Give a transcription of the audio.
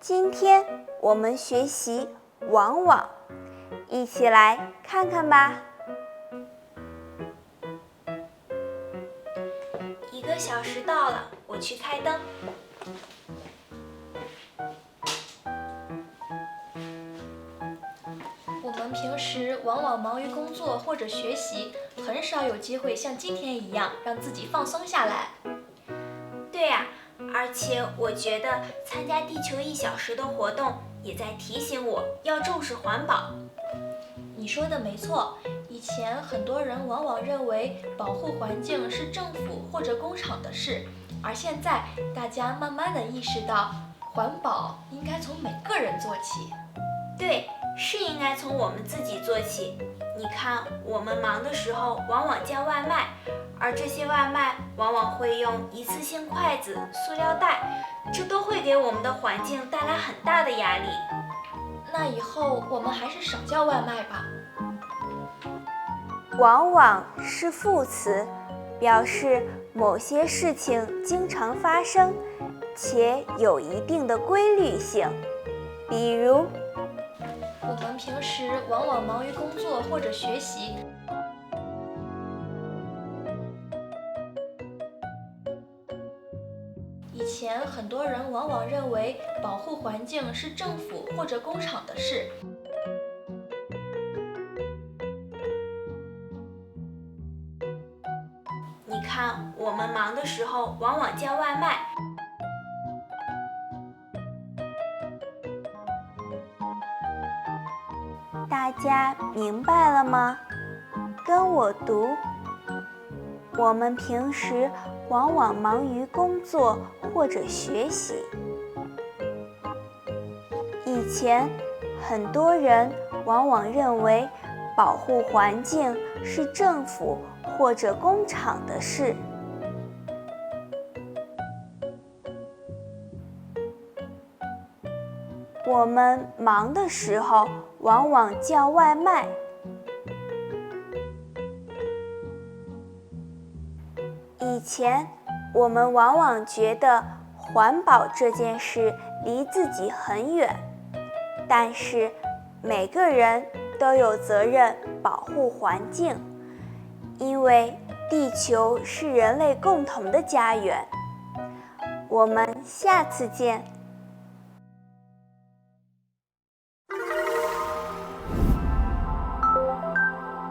今天我们学习网网，一起来看看吧。1个小时到了，我去开灯。我们平时往往忙于工作或者学习，很少有机会像今天一样让自己放松下来。对呀，而且我觉得参加地球1小时的活动也在提醒我要重视环保。你说的没错，以前很多人往往认为保护环境是政府或者工厂的事，而现在大家慢慢地意识到，环保应该从每个人做起。对，是应该从我们自己做起。你看，我们忙的时候往往叫外卖，而这些外卖往往会用一次性筷子、塑料袋，这都会给我们的环境带来很大的压力。那以后我们还是少叫外卖吧。往往是副词，表示某些事情经常发生，且有一定的规律性。比如，我们平时往往忙于工作或者学习，以前很多人往往认为保护环境是政府或者工厂的事。你看，我们忙的时候往往叫外卖，大家明白了吗？跟我读。我们平时往往忙于工作或者学习。以前很多人往往认为保护环境是政府或者工厂的事。我们忙的时候往往叫外卖。以前我们往往觉得环保这件事离自己很远，但是每个人都有责任保护环境，因为地球是人类共同的家园。我们下次见。